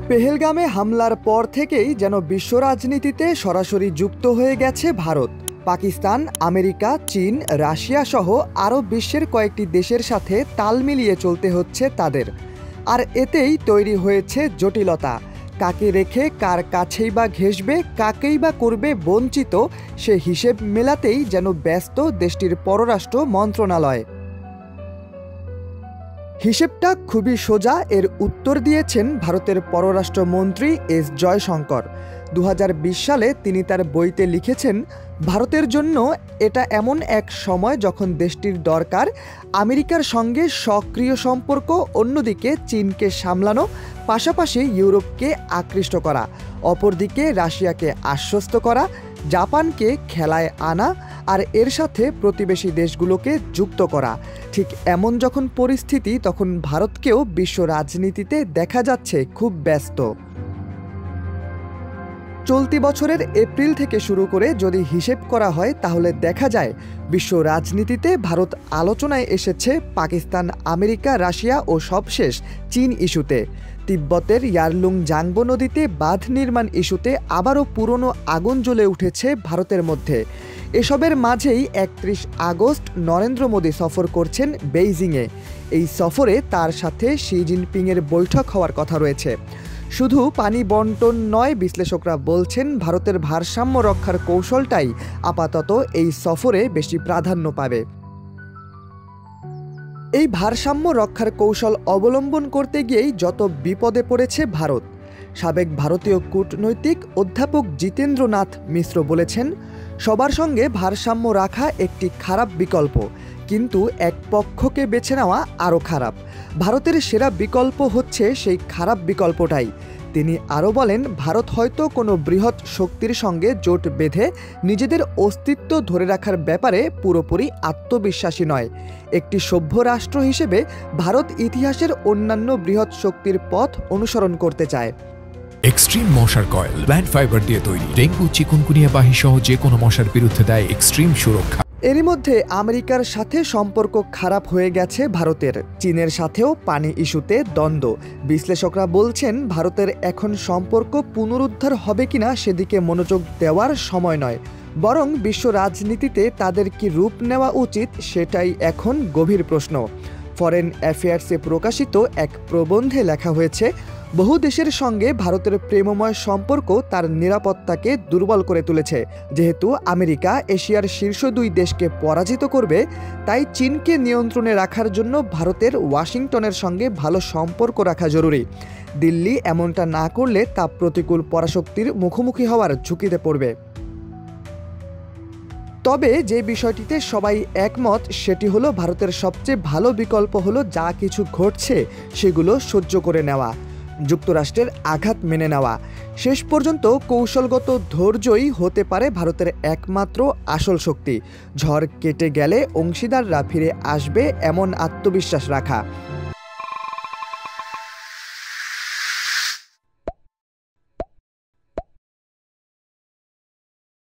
পেহেলগামে হামলার পর থেকেই যেন বিশ্ব রাজনীতিতে সরাসরি যুক্ত হয়ে গেছে ভারত। পাকিস্তান, আমেরিকা, চীন, রাশিয়া সহ আরও বিশ্বের কয়েকটি দেশের সাথে তাল মিলিয়ে চলতে হচ্ছে তাদের। আর এতেই তৈরি হয়েছে জটিলতা। কাকে রেখে কার কাছেই বা ঘেঁষবে, কাকেই বা করবে বঞ্চিত, সে হিসেব মেলাতেই যেন ব্যস্ত দেশটির পররাষ্ট্র মন্ত্রণালয়। হিসেবটা খুবই সোজা। এর উত্তর দিয়েছেন ভারতের পররাষ্ট্রমন্ত্রী এস জয়শঙ্কর। 2020 সালে তিনি তার বইতে লিখেছেন, ভারতের জন্য এটা এমন এক সময় যখন দেশটির দরকার আমেরিকার সঙ্গে সক্রিয় সম্পর্ক, অন্যদিকে চীনকে সামলানো, পাশাপাশি ইউরোপকে আকৃষ্ট করা, অপরদিকে রাশিয়াকে আশ্বস্ত করা, জাপানকে খেলায় আনা আর এর সাথে প্রতিবেশী দেশগুলোকে যুক্ত করা। ঠিক এমন যখন পরিস্থিতি, তখন ভারতকেও বিশ্ব রাজনীতিতে দেখা যাচ্ছে খুব ব্যস্ত। চলতি বছরের এপ্রিল থেকে শুরু করে যদি হিসেব করা হয়, তাহলে দেখা যায় বিশ্ব রাজনীতিতে ভারত আলোচনায় এসেছে পাকিস্তান, আমেরিকা, রাশিয়া ও সবশেষ চীন ইস্যুতে। তিব্বতের ইয়ারলুং জাংবো নদীতে বাঁধ নির্মাণ ইস্যুতে আবারও পুরনো আগুন জ্বলে উঠেছে ভারতের মধ্যে। এসবের মাঝেই 31 আগস্ট নরেন্দ্র মোদী সফর করছেন বেইজিংয়ে। এই সফরে তার সাথে শি জিনপিংয়ের বৈঠক হওয়ার কথা রয়েছে। শুধু পানি বন্টন নয়, বিশ্লেষকরা বলছেন ভারতের ভারসাম্য রক্ষার কৌশলটাই আপাতত এই সফরে বেশি প্রাধান্য পাবে। এই ভারসাম্য রক্ষার কৌশল অবলম্বন করতে গিয়েই যত বিপদে পড়েছে ভারত। সাবেক ভারতীয় কূটনৈতিক অধ্যাপক জিতেন্দ্রনাথ মিশ্র বলেছেন, সবার সঙ্গে ভারসাম্য রাখা একটি খারাপ বিকল্প, কিন্তু এক পক্ষকে বেছে নেওয়া আরও খারাপ। ভারতের সেরা বিকল্প হচ্ছে সেই খারাপ বিকল্পটাই। তিনি আরও বলেন, ভারত হয়তো কোনো বৃহৎ শক্তির সঙ্গে জোট বেঁধে নিজেদের অস্তিত্ব ধরে রাখার ব্যাপারে পুরোপুরি আত্মবিশ্বাসী নয়। একটি সভ্য রাষ্ট্র হিসেবে ভারত ইতিহাসের অন্যান্য বৃহৎ শক্তির পথ অনুসরণ করতে চায়। এক্সট্রিম মশার কয়েল প্ল্যান্ট ফাইবার দিয়ে তৈরি, ডেঙ্গু, চিকুনগুনিয়া বাহি সহ যে কোনো মশার বিরুদ্ধে দেয় এক্সট্রিম সুরক্ষা। এরই মধ্যে আমেরিকার সাথে সম্পর্ক খারাপ হয়ে গেছে ভারতের। চীনের সাথেও পানি ইস্যুতে দ্বন্দ্ব। বিশ্লেষকরা বলছেন, ভারতের এখন সম্পর্ক পুনরুদ্ধার হবে কিনা সেদিকে মনোযোগ দেওয়ার সময় নয়, বরং বিশ্ব রাজনীতিতে তাদের কি রূপ নেওয়া উচিত সেটাই এখন গভীর প্রশ্ন। ফরেন অ্যাফেয়ার্সে প্রকাশিত এক প্রবন্ধে লেখা হয়েছে, বহু দেশের সঙ্গে ভারতের প্রেমময় সম্পর্ক তার নিরাপত্তাকে দুর্বল করে তুলেছে। যেহেতু আমেরিকা এশিয়ার শীর্ষ 2 দেশকে পরাজিত করবে, তাই চীনকে নিয়ন্ত্রণে রাখার জন্য ভারতের ওয়াশিংটনের সঙ্গে ভালো সম্পর্ক রাখা জরুরি। দিল্লি এমনটা না করলে তা প্রতিকূল পরাশক্তির মুখোমুখি হওয়ার ঝুঁকিতে পড়বে। তবে যে বিষয়টিতে সবাই একমত, সেটি হলো ভারতের সবচেয়ে ভালো বিকল্প হলো যা কিছু ঘটছে সেগুলো সহ্য করে নেওয়া, যুক্তরাষ্ট্রের আঘাত মেনে নেওয়া। শেষ পর্যন্ত কৌশলগত ধৈর্যই হতে পারে ভারতের একমাত্র আসল শক্তি। ঝড় কেটে গেলে অংশীদাররা ফিরে আসবে, এমন আত্মবিশ্বাস রাখা।